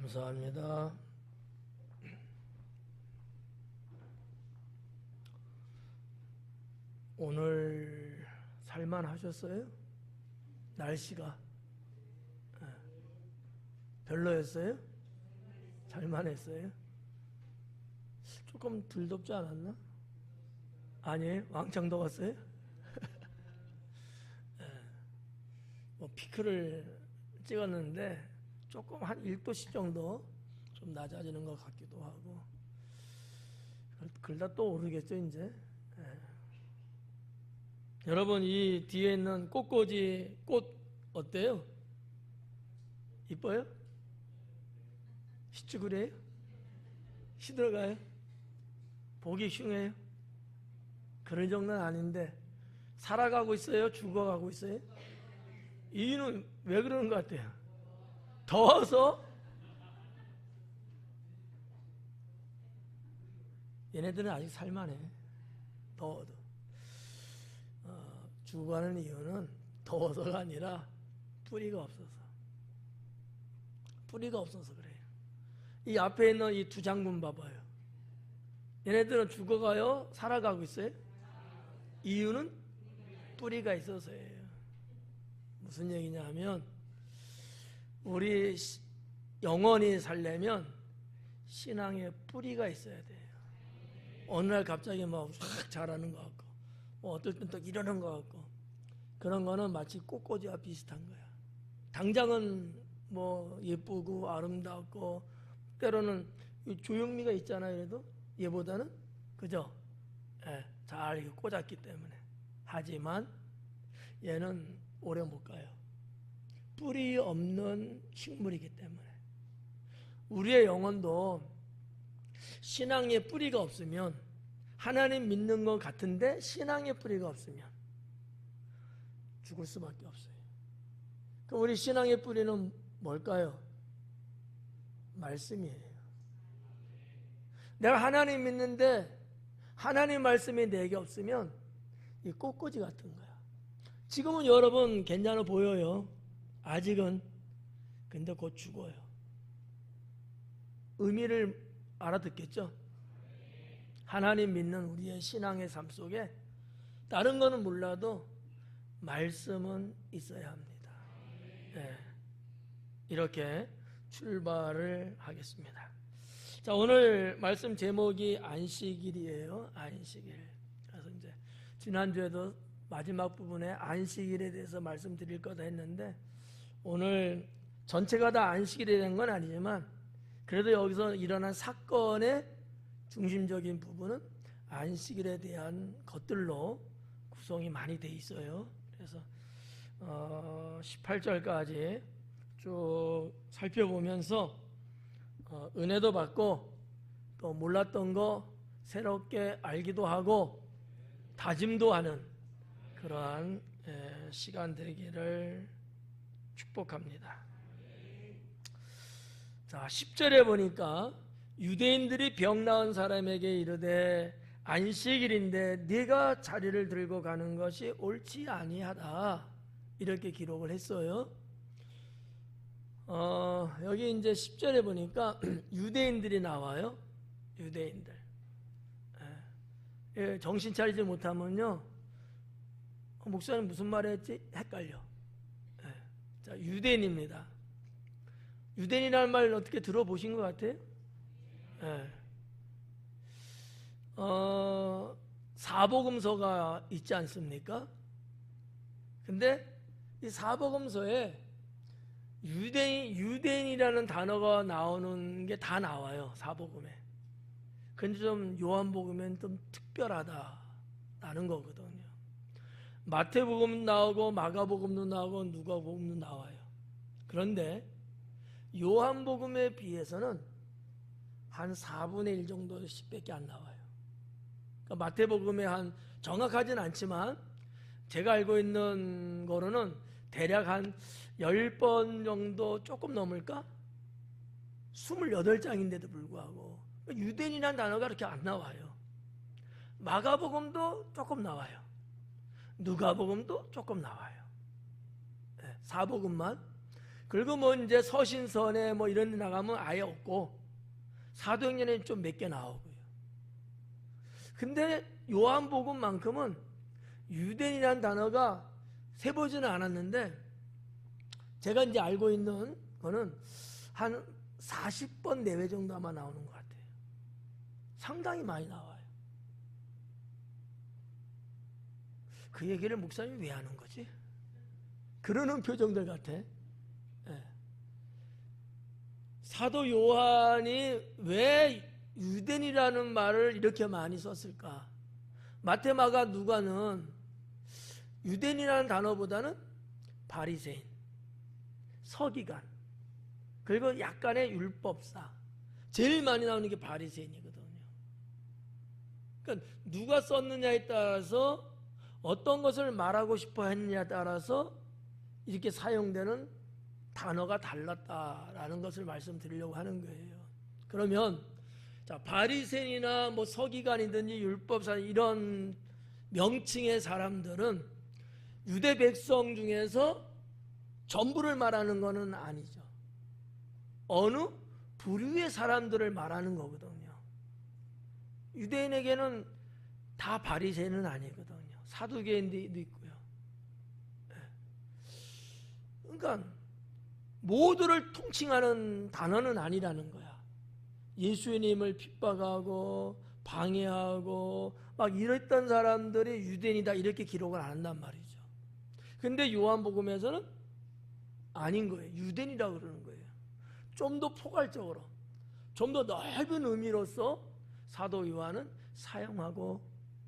감사합니다. 오늘 살만하셨어요? 날씨가 별로였어요? 살만했어요? 조금 덜 덥지 않았나? 아니에요? 왕창 더웠어요? 뭐 피크를 찍었는데 조금 한 1도씩 정도 좀 낮아지는 것 같기도 하고, 그러다 또 오르겠죠 이제. 여러분, 이 뒤에 있는 꽃꽂이 꽃 어때요? 이뻐요? 시추그래요? 시들어가요? 보기 흉해요? 그런 정도는 아닌데 살아가고 있어요? 죽어가고 있어요? 이유는 왜 그러는 것 같아요? 더워서? 얘네들은 아직 살만해. 더워도. 죽어가는 이유는 더워서가 아니라 뿌리가 없어서. 뿌리가 없어서 그래요. 이 앞에 있는 이 두 장군 봐봐요. 얘네들은 죽어가요? 살아가고 있어요? 이유는 뿌리가 있어서예요. 무슨 얘기냐 하면, 우리 영원히 살려면 신앙에 뿌리가 있어야 돼요. 어느 날 갑자기 막 확 자라는 것 같고, 어떨 땐 또 이러는 것 같고, 그런 거는 마치 꽃꽂이와 비슷한 거야. 당장은 뭐 예쁘고 아름답고, 때로는 조형미가 있잖아요. 그래도 얘보다는, 그죠? 잘 이렇게 꽂았기 때문에. 하지만 얘는 오래 못 가요. 뿌리 없는 식물이기 때문에. 우리의 영혼도 신앙에 뿌리가 없으면, 하나님 믿는 것 같은데 신앙에 뿌리가 없으면 죽을 수밖에 없어요. 그럼 우리 신앙의 뿌리는 뭘까요? 말씀이에요. 내가 하나님 믿는데 하나님 말씀이 내게 없으면 이 꽃꽂이 같은 거야. 지금은 여러분 괜찮아 보여요. 아직은. 근데 곧 죽어요. 의미를 알아듣겠죠? 하나님 믿는 우리의 신앙의 삶 속에 다른 거는 몰라도 말씀은 있어야 합니다. 이렇게 출발을 하겠습니다. 자, 오늘 말씀 제목이 안식일이에요. 안식일. 그래서 이제 지난주에도 마지막 부분에 안식일에 대해서 말씀드릴 거다 했는데, 오늘 전체가 다 안식일이 된 건 아니지만 그래도 여기서 일어난 사건의 중심적인 부분은 안식일에 대한 것들로 구성이 많이 돼 있어요. 그래서 18절까지 쭉 살펴보면서 은혜도 받고, 또 몰랐던 거 새롭게 알기도 하고 다짐도 하는 그러한 시간 되기를 축복합니다. 자, 10절에 보니까 유대인들이 병 나은 사람에게 이르되 안식일인데 네가 자리를 들고 가는 것이 옳지 아니하다, 이렇게 기록을 했어요. 여기 이제 10절에 보니까 유대인들이 나와요. 유대인들. 정신 차리지 못하면요, 목사님 무슨 말 했지? 헷갈려. 자, 유대인입니다. 유대인이라는 말 어떻게 들어보신 것 같아요? 사복음서가 있지 않습니까? 근데 이 사복음서에 유대인이라는 단어가 나오는 게 다 나와요. 사복음에. 근데 좀 요한복음엔 좀 특별하다라는 거거든요. 마태복음 나오고 마가복음도 나오고 누가복음도 나와요. 그런데 요한복음에 비해서는 한 4분의 1 정도씩밖에 안 나와요. 그러니까 마태복음에 한, 정확하진 않지만 제가 알고 있는 거로는 대략 한 10번 정도 조금 넘을까? 28장인데도 불구하고 유대인이라는 단어가 그렇게 안 나와요. 마가복음도 조금 나와요. 누가복음도 조금 나와요. 사복음만. 그리고 뭐 이제 서신서에 뭐 이런 데 나가면 아예 없고 사도행전에 좀 몇 개 나오고요. 근데 요한복음만큼은 유대인이라는 단어가 세보지는 않았는데 제가 이제 알고 있는 거는 한 40번 내외 정도 아마 나오는 것 같아요. 상당히 많이 나와요. 그 얘기를 목사님이 왜 하는 거지? 그러는 표정들 같아. 네. 사도 요한이 왜 유대인이라는 말을 이렇게 많이 썼을까? 마태, 마가, 누가는 유대인이라는 단어보다는 바리새인, 서기관, 그리고 약간의 율법사, 제일 많이 나오는 게 바리새인이거든요. 그러니까 누가 썼느냐에 따라서 어떤 것을 말하고 싶어 했느냐에 따라서 이렇게 사용되는 단어가 달랐다라는 것을 말씀드리려고 하는 거예요. 그러면 자, 바리새인이나 뭐 서기관이든지 율법사 이런 명칭의 사람들은 유대 백성 중에서 전부를 말하는 것은 아니죠. 어느 부류의 사람들을 말하는 거거든요. 유대인에게는 다 바리새인은 아니거든요. 사두개인도 있고요. 그러니까 모두를 통칭하는 단어는 아니라는 거야. 예수님을 핍박하고 방해하고 막 이랬던 사람들이 유대인이다 이렇게 기록을 안 한단 말이죠. 근데 요한복음에서는 아닌 거예요. 유대인이라고 그러는 거예요. 좀 더 포괄적으로, 좀 더 넓은 의미로서 사도 요한은 사용하고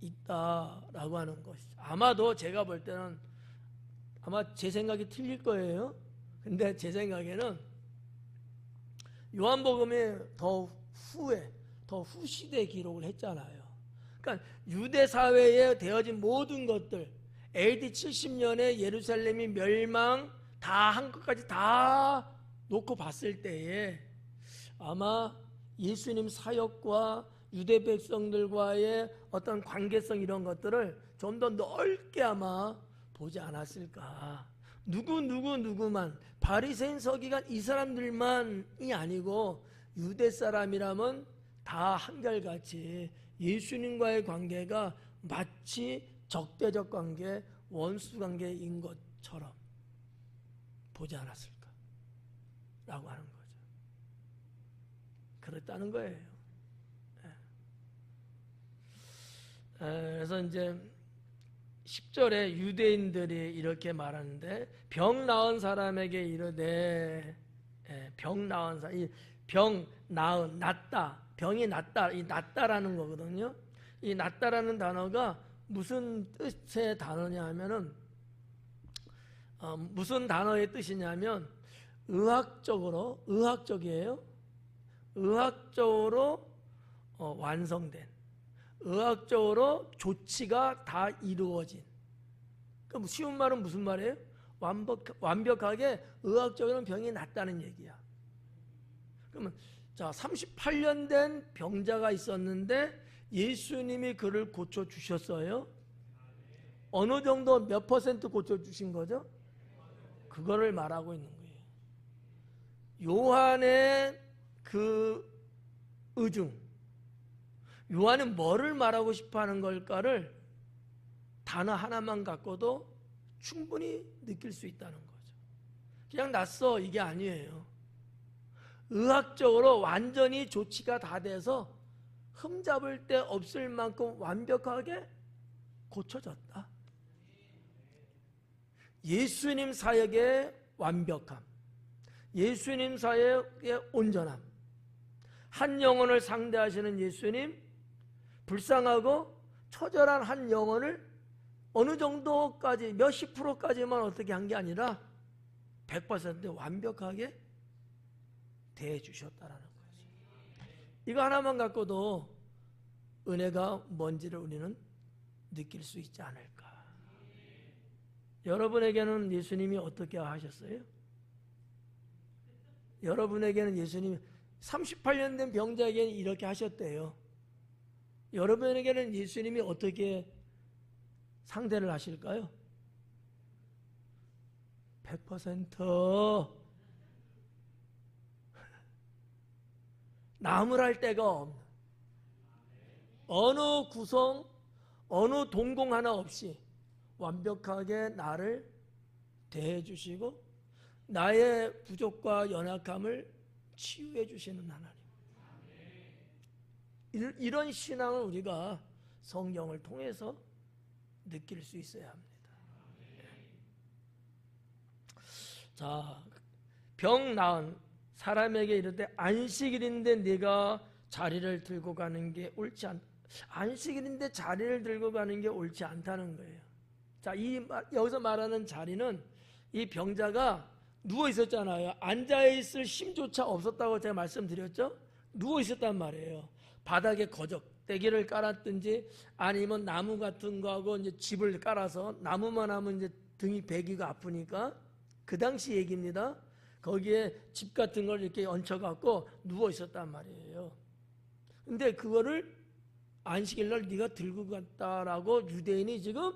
있다라고 하는 것이죠. 아마도 제가 볼 때는 아마 제 생각이 틀릴 거예요. 근데 제 생각에는 요한복음이 더 후에, 더 후시대에 기록을 했잖아요. 그러니까 유대 사회에 되어진 모든 것들, AD 70년에 예루살렘이 멸망 다 한 것까지 다 놓고 봤을 때에 아마 예수님 사역과 유대 백성들과의 어떤 관계성 이런 것들을 좀 더 넓게 아마 보지 않았을까. 누구만 바리새인 서기관 이 사람들만이 아니고 유대 사람이라면 다 한결같이 예수님과의 관계가 마치 적대적 관계, 원수 관계인 것처럼 보지 않았을까 라고 하는 거죠. 그랬다는 거예요. 그래서 이제 10절에 유대인들이 이렇게 말하는데 병 나은 사람에게 이르되, 병 나은 사람, 이 병 나은, 낫다, 병이 낫다, 이 낫다라는 거거든요. 이 낫다라는 단어가 무슨 뜻의 단어냐 하면은 무슨 단어의 뜻이냐면 의학적이에요. 의학적으로 완성된, 의학적으로 조치가 다 이루어진. 그럼 쉬운 말은 무슨 말이에요? 완벽하게 의학적으로 병이 낫다는 얘기야. 그러면 자, 38년 된 병자가 있었는데 예수님이 그를 고쳐 주셨어요. 어느 정도 몇 퍼센트 고쳐 주신 거죠? 그거를 말하고 있는 거예요. 요한의 그 의중, 요한은 뭐를 말하고 싶어 하는 걸까를 단어 하나만 갖고도 충분히 느낄 수 있다는 거죠. 그냥 낫어 이게 아니에요. 의학적으로 완전히 조치가 다 돼서 흠잡을 데 없을 만큼 완벽하게 고쳐졌다. 예수님 사역의 완벽함, 예수님 사역의 온전함, 한 영혼을 상대하시는 예수님, 불쌍하고 처절한 한 영혼을 어느 정도까지, 몇십 프로까지만 어떻게 한 게 아니라 100% 완벽하게 대해주셨다라는 거죠. 이거 하나만 갖고도 은혜가 뭔지를 우리는 느낄 수 있지 않을까. 여러분에게는 예수님이 어떻게 하셨어요? 여러분에게는 예수님이 38년 된 병자에게는 이렇게 하셨대요. 여러분에게는 예수님이 어떻게 상대를 하실까요? 100% 나무랄 데가 없는, 어느 구성, 어느 동공 하나 없이 완벽하게 나를 대해 주시고 나의 부족과 연약함을 치유해 주시는 하나님. 이런 신앙을 우리가 성경을 통해서 느낄 수 있어야 합니다. 자, 병 나은 사람에게 이르되 안식일인데 네가 자리를 들고 가는 게 옳지 않다. 안식일인데 자리를 들고 가는 게 옳지 않다는 거예요. 자, 여기서 말하는 자리는 이 병자가 누워 있었잖아요. 앉아 있을 힘조차 없었다고 제가 말씀드렸죠. 누워 있었단 말이에요. 바닥에 거적대기를 깔았든지 아니면 나무 같은 거하고 이제 집을 깔아서 나무만 하면 이제 등이 베기가 아프니까 그 당시 얘기입니다. 거기에 집 같은 걸 이렇게 얹혀갖고 누워 있었단 말이에요. 근데 그거를 안식일 날 네가 들고 갔다라고 유대인이 지금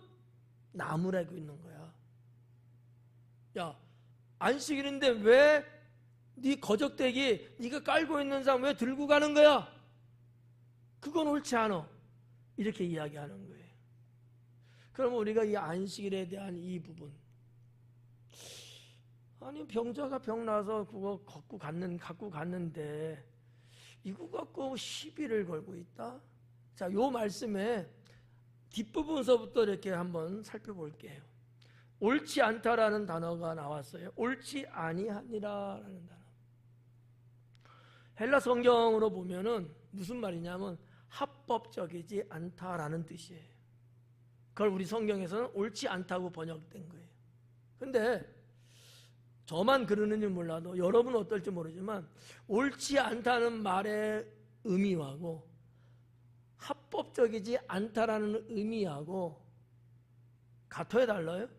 나무라고 있는 거야. 야, 안식일인데 왜 네 거적대기 네가 깔고 있는 사람 왜 들고 가는 거야? 그건 옳지 않아. 이렇게 이야기하는 거예요. 그럼 우리가 이 안식일에 대한 이 부분, 아니 병자가 병 나서 그거 갖고 갔는데 이거 갖고 시비를 걸고 있다. 자, 요 말씀에 뒷부분서부터 이렇게 한번 살펴볼게요. 옳지 않다라는 단어가 나왔어요. 옳지 아니하니라라는 단어. 헬라 성경으로 보면은 무슨 말이냐면 합법적이지 않다라는 뜻이에요. 그걸 우리 성경에서는 옳지 않다고 번역된 거예요. 근데 저만 그러는지 몰라도 여러분은 어떨지 모르지만 옳지 않다는 말의 의미하고 합법적이지 않다라는 의미하고 같아요, 달라요?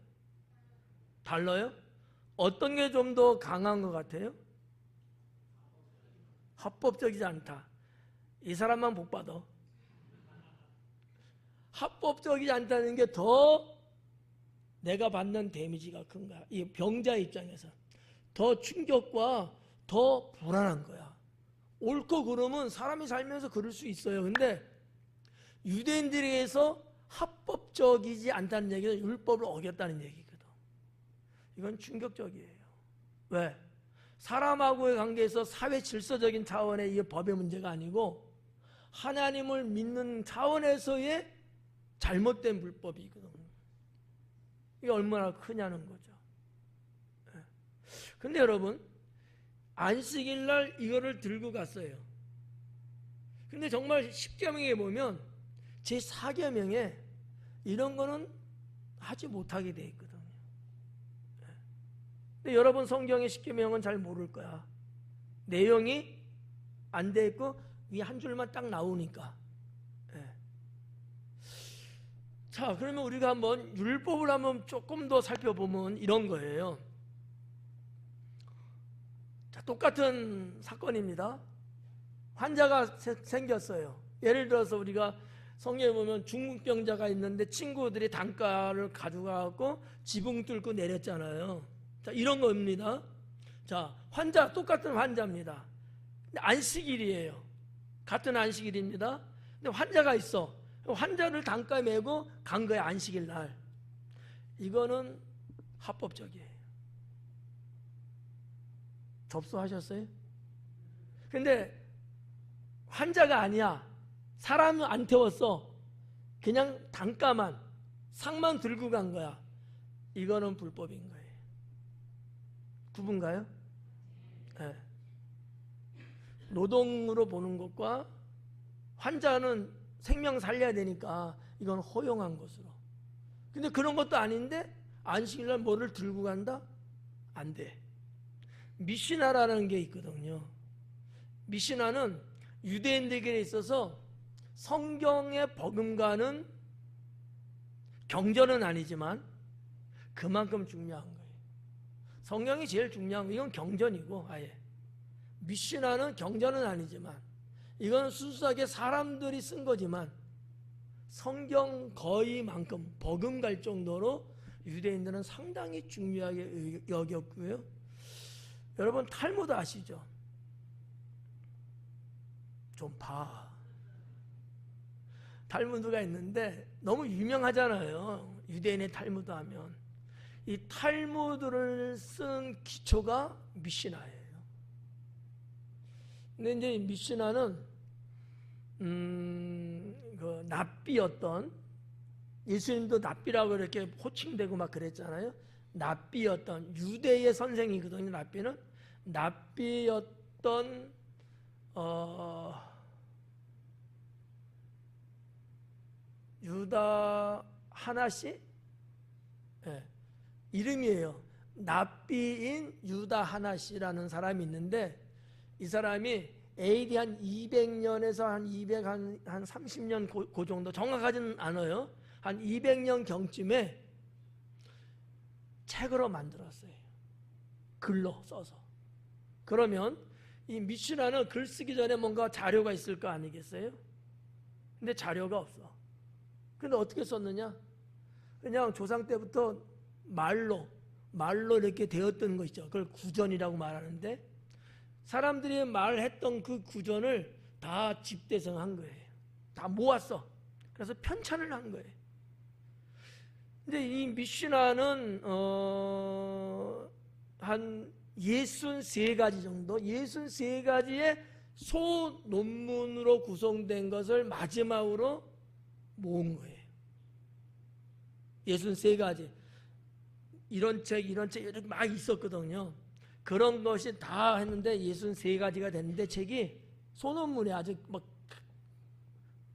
달라요? 어떤 게 좀 더 강한 것 같아요? 합법적이지 않다. 이 사람만 복 받아. 합법적이지 않다는 게 더 내가 받는 데미지가 큰 거야. 이 병자 입장에서 더 충격과 더 불안한 거야. 옳고 그름은 사람이 살면서 그럴 수 있어요. 근데 유대인들에게서 합법적이지 않다는 얘기는 율법을 어겼다는 얘기거든. 이건 충격적이에요. 왜? 사람하고의 관계에서 사회 질서적인 차원의 이 법의 문제가 아니고 하나님을 믿는 차원에서의 잘못된 불법이거든요. 이게 얼마나 크냐는 거죠. 근데 여러분, 안식일 날 이거를 들고 갔어요. 근데 정말 십계명에 보면 제4계명에 이런 거는 하지 못하게 돼 있거든요. 근데 여러분 성경의 십계명은 잘 모를 거야. 내용이 안 돼 있고 위 한 줄만 딱 나오니까. 자, 그러면 우리가 한번 율법을 한번 조금 더 살펴보면 이런 거예요. 자, 똑같은 사건입니다. 환자가 생겼어요. 예를 들어서 우리가 성경에 보면 중풍병자가 있는데 친구들이 단가를 가져가고 지붕 뚫고 내렸잖아요. 자, 이런 겁니다. 자, 환자, 똑같은 환자입니다. 근데 안식일이에요. 같은 안식일입니다. 근데 환자가 있어. 환자를 단가에 메고 간 거야, 안식일 날. 이거는 합법적이에요. 접수하셨어요? 근데 환자가 아니야. 사람은 안 태웠어. 그냥 단가만, 상만 들고 간 거야. 이거는 불법인 거예요. 구분가요? 네. 노동으로 보는 것과 환자는 생명 살려야 되니까 이건 허용한 것으로. 근데 그런 것도 아닌데 안식일날 뭐를 들고 간다? 안 돼. 미시나라는 게 있거든요. 미시나는 유대인들에게 있어서 성경의 버금가는 경전은 아니지만 그만큼 중요한 거예요. 성경이 제일 중요한 거, 이건 경전이고 아예. 미시나는 경전은 아니지만 이건 순수하게 사람들이 쓴 거지만 성경 거의만큼 버금갈 정도로 유대인들은 상당히 중요하게 여겼고요. 여러분 탈무드 아시죠? 좀 봐. 탈무드가 있는데 너무 유명하잖아요. 유대인의 탈무드 하면. 이 탈무드를 쓴 기초가 미시나예요. 근데 이제 미시나는 그 납비였던, 예수님도 납비라고 이렇게 호칭되고 막 그랬잖아요. 납비였던 유대의 선생이거든요. 납비였던 유다 하나씨, 네, 이름이에요. 납비인 유다 하나씨라는 사람이 있는데, 이 사람이 AD 한 200년에서 한 30년 그 정도, 정확하지는 않아요. 한 200년 경쯤에 책으로 만들었어요. 글로 써서. 그러면 이 미슈나는 글 쓰기 전에 뭔가 자료가 있을 거 아니겠어요? 근데 자료가 없어. 근데 어떻게 썼느냐? 그냥 조상 때부터 말로 이렇게 되었던 거 있죠. 그걸 구전이라고 말하는데, 사람들이 말했던 그 구전을 다 집대성한 거예요. 다 모았어. 그래서 편찬을 한 거예요. 근데 이 미슈나는 한 63가지 정도, 63가지의 소논문으로 구성된 것을 마지막으로 모은 거예요. 63가지. 이런 책 이렇게 막 있었거든요. 그런 것이 다 했는데 63가지가 됐는데, 책이 소논문이 아직 막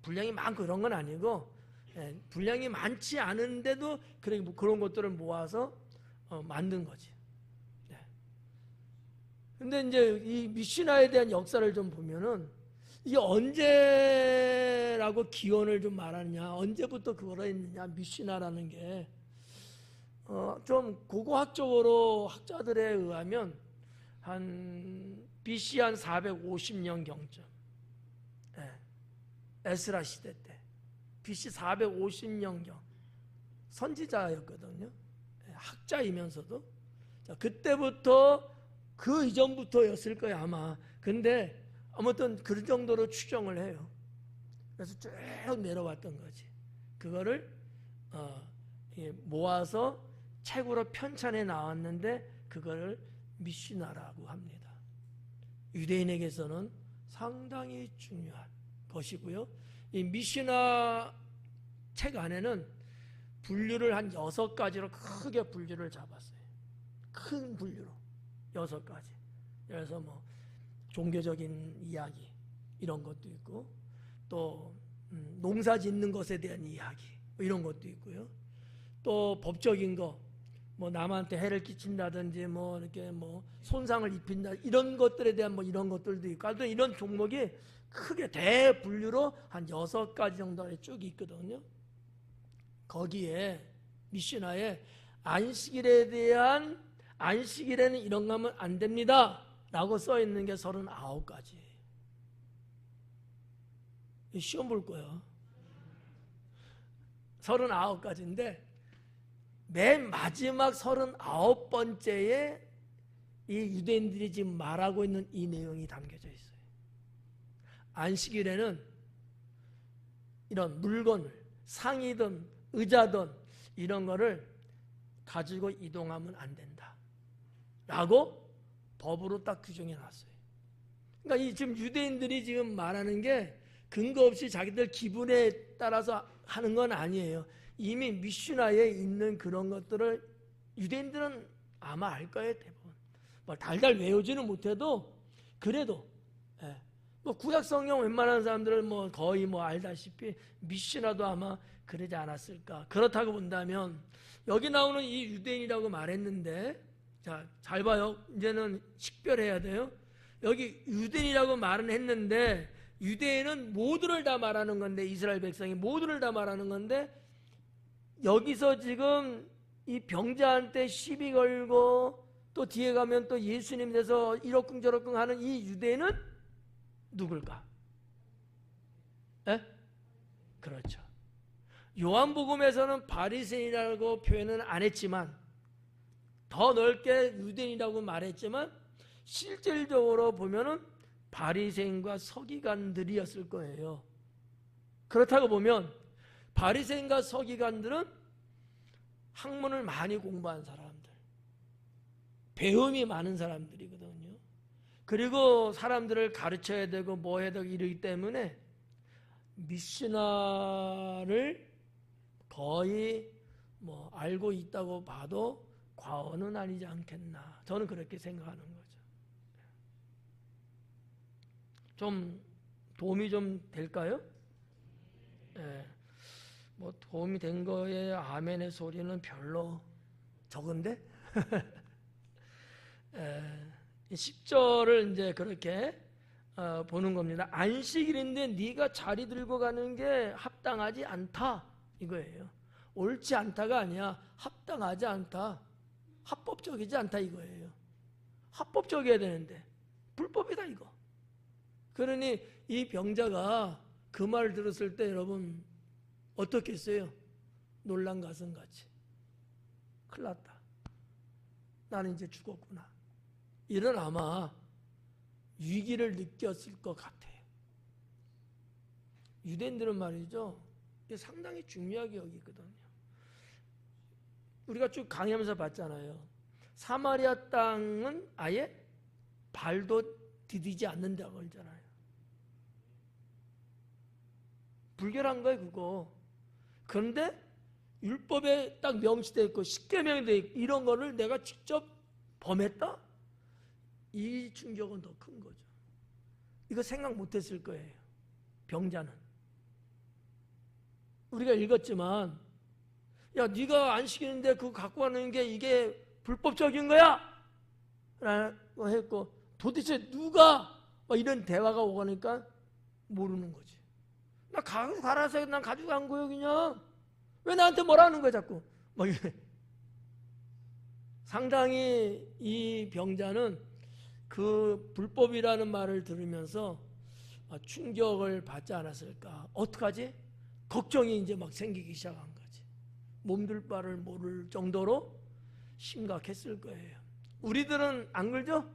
분량이 많고 그런 건 아니고, 분량이 많지 않은데도 그런 것들을 모아서 만든 거지. 근데 이제 이 미시나에 대한 역사를 좀 보면은, 이게 언제라고 기원을 좀 말하느냐, 언제부터 그거를 했느냐, 미시나라는 게 좀 고고학적으로 학자들에 의하면 한 BC 한 450년 경쯤, 에스라 시대 때, BC 450년경, 선지자였거든요. 학자이면서도. 자, 그때부터, 그 이전부터였을 거예요 아마. 근데 아무튼 그 정도로 추정을 해요. 그래서 쭉 내려왔던 거지. 그거를 모아서 책으로 편찬해 나왔는데, 그거를 미시나라고 합니다. 유대인에게서는 상당히 중요한 것이고요. 이 미시나 책 안에는 분류를 한 6가지로 크게 분류를 잡았어요. 큰 분류로 6가지. 그래서 뭐 종교적인 이야기 이런 것도 있고, 또 농사 짓는 것에 대한 이야기 이런 것도 있고요. 또 법적인 거, 뭐 남한테 해를 끼친다든지 뭐 이렇게 뭐 손상을 입힌다, 이런 것들에 대한 뭐 이런 것들도 있고, 하여튼 이런 종목이 크게 대분류로 한 6가지 정도에 쭉 있거든요. 거기에 미시나에 안식일에 대한, 안식일에는 이런 거 하면 안 됩니다 라고 써 있는 게 39가지. 시험 볼 거예요. 39가지인데 맨 마지막 39번째에 이 유대인들이 지금 말하고 있는 이 내용이 담겨져 있어요. 안식일에는 이런 물건을, 상이든 의자든 이런 거를 가지고 이동하면 안 된다 라고 법으로 딱 규정해 놨어요. 그러니까 이 지금 유대인들이 지금 말하는 게 근거 없이 자기들 기분에 따라서 하는 건 아니에요. 이미 미슈나에 있는 그런 것들을 유대인들은 아마 알 거예요. 대부분 뭐 달달 외우지는 못해도 그래도 뭐 구약 성경 웬만한 사람들은 뭐 거의 뭐 알다시피 미슈나도 아마 그러지 않았을까. 그렇다고 본다면 여기 나오는 이 유대인이라고 말했는데, 자, 잘 봐요. 이제는 식별해야 돼요. 여기 유대인이라고 말은 했는데, 유대인은 모두를 다 말하는 건데, 이스라엘 백성이 모두를 다 말하는 건데, 여기서 지금 이 병자한테 시비 걸고 또 뒤에 가면 또 예수님 돼서 이러쿵저러쿵 하는 이 유대인은 누굴까? 그렇죠. 요한복음에서는 바리새인이라고 표현은 안 했지만, 더 넓게 유대인이라고 말했지만, 실질적으로 보면은 바리새인과 서기관들이었을 거예요. 그렇다고 보면 바리새인과 서기관들은 학문을 많이 공부한 사람들, 배움이 많은 사람들이거든요. 그리고 사람들을 가르쳐야 되고 뭐 해야 되고 이러기 때문에 미시나를 거의 뭐 알고 있다고 봐도 과언은 아니지 않겠나, 저는 그렇게 생각하는 거죠. 좀 도움이 좀 될까요? 예. 뭐 도움이 된 거에 아멘의 소리는 별로 적은데 10절을 이제 그렇게 보는 겁니다. 안식일인데 네가 자리 들고 가는 게 합당하지 않다 이거예요. 옳지 않다가 아니야. 합당하지 않다, 합법적이지 않다 이거예요. 합법적이어야 되는데 불법이다 이거. 그러니 이 병자가 그 말을 들었을 때 여러분 어떻겠어요? 놀란 가슴같이 큰일 났다, 나는 이제 죽었구나, 이런 아마 위기를 느꼈을 것 같아요. 유대인들은 말이죠, 이게 상당히 중요하게 여기거든요. 우리가 쭉 강의하면서 봤잖아요. 사마리아 땅은 아예 발도 디디지 않는다고 그러잖아요. 불결한 거예요 그거. 그런데 율법에 딱 명시되어 있고 십계명이 되어 있고 이런 거를 내가 직접 범했다? 이 충격은 더 큰 거죠. 이거 생각 못했을 거예요. 병자는. 우리가 읽었지만 야 네가 안식일인데 그거 갖고 가는 게 이게 불법적인 거야? 라고 했고 도대체 누가 막 이런 대화가 오가니까 모르는 거지. 나 가라서 난 가지고 간 거예요 그냥. 왜 나한테 뭐라는 거야 자꾸. 막 이래. 상당히 이 병자는 그 불법이라는 말을 들으면서 충격을 받지 않았을까. 어떡하지? 걱정이 이제 막 생기기 시작한 거지. 몸둘 바를 모를 정도로 심각했을 거예요. 우리들은 안 그러죠?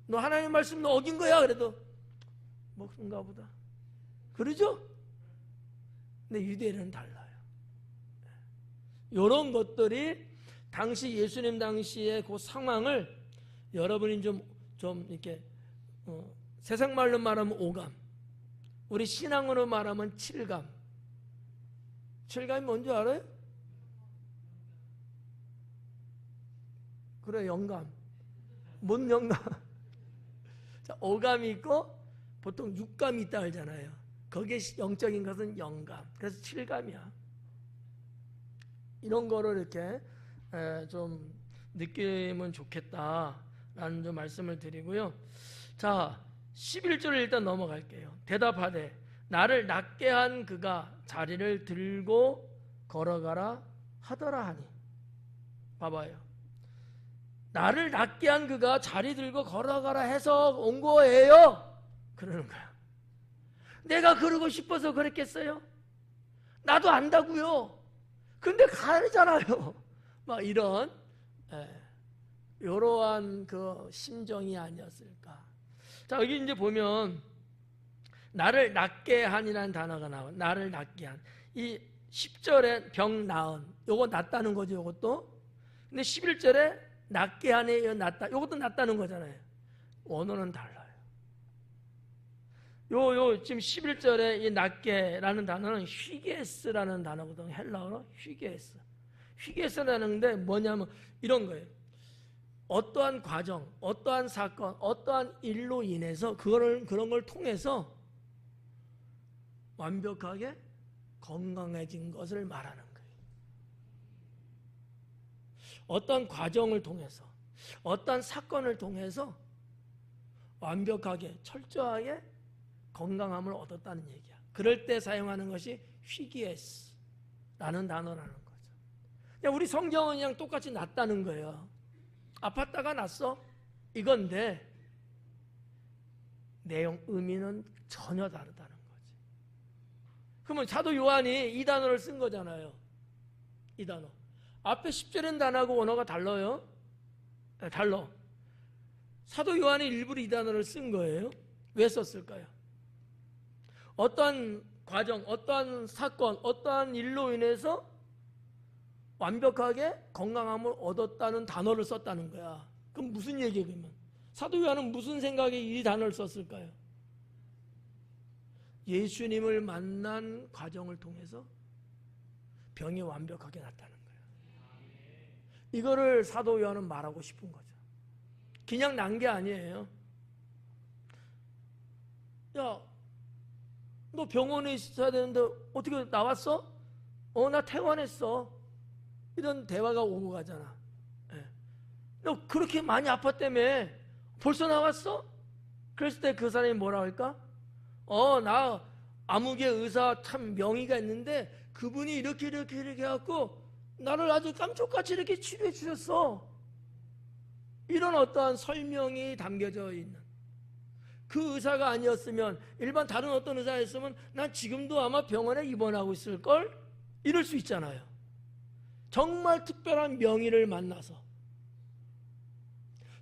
너 하나님 말씀 너 어긴 거야 그래도 뭐 그런가 보다 그러죠? 근데 유대인은 달라요. 이런 것들이 당시 예수님 당시의 그 상황을 여러분이 좀 이렇게 세상 말로 말하면 오감, 우리 신앙으로 말하면 칠감. 칠감이 뭔지 알아요? 그래, 영감. 뭔 영감? 자, 오감이 있고 보통 육감이 있다 하잖아요. 거기에 영적인 것은 영감. 그래서 칠감이야. 이런 거를 이렇게 좀 느끼면 좋겠다라는 좀 말씀을 드리고요. 자, 11절을 일단 넘어갈게요. 대답하되 나를 낫게 한 그가 자리를 들고 걸어가라 하더라 하니. 봐봐요. 나를 낫게 한 그가 자리 들고 걸어가라 해서 온 거예요. 그러는 거야. 내가 그러고 싶어서 그랬겠어요? 나도 안다고요. 근데 가르잖아요. 막 이런 이러한 그 심정이 아니었을까. 자, 여기 이제 보면 나를 낫게 한이라는 단어가 나와. 나를 낫게 한. 이 10절에 병 나은. 요거 낫다는 거죠, 요것도. 근데 11절에 낫게 하네, 낫다. 요것도 낫다는 거잖아요. 원어는 달라요. 지금 11절에 이 낫게라는 단어는 휘게스라는 단어거든요. 헬라어로 휘게스. 휘게스라는 게 뭐냐면 이런 거예요. 어떠한 과정, 어떠한 사건, 어떠한 일로 인해서 그런 걸 통해서 완벽하게 건강해진 것을 말하는 거예요. 어떤 과정을 통해서, 어떤 사건을 통해서 완벽하게 철저하게 건강함을 얻었다는 얘기야. 그럴 때 사용하는 것이 휘기에스라는 단어라는 거죠. 그냥 우리 성경은 그냥 똑같이 낫다는 거예요. 아팠다가 낫어 이건데 내용 의미는 전혀 다르다는 거지. 그러면 사도 요한이 이 단어를 쓴 거잖아요. 이 단어. 앞에 10절엔 단어하고 원어가 달라요. 달라. 사도 요한이 일부러 이 단어를 쓴 거예요. 왜 썼을까요? 어떠한 과정, 어떠한 사건, 어떠한 일로 인해서 완벽하게 건강함을 얻었다는 단어를 썼다는 거야. 그럼 무슨 얘기예요, 그러면? 사도 요한은 무슨 생각에 이 단어를 썼을까요? 예수님을 만난 과정을 통해서 병이 완벽하게 낫다는 거예요. 이거를 사도 요한은 말하고 싶은 거죠. 그냥 난 게 아니에요. 야, 너 병원에 있어야 되는데 어떻게 나왔어? 나 퇴원했어. 이런 대화가 오고 가잖아. 예. 너 그렇게 많이 아팠다며 벌써 나왔어? 그랬을 때 그 사람이 뭐라 할까? 나 암흑의 의사 참 명의가 있는데 그분이 이렇게 해갖고 나를 아주 깜짝같이 이렇게 치료해 주셨어. 이런 어떠한 설명이 담겨져 있는, 그 의사가 아니었으면, 일반 다른 어떤 의사였으면 난 지금도 아마 병원에 입원하고 있을걸? 이럴 수 있잖아요. 정말 특별한 명의를 만나서,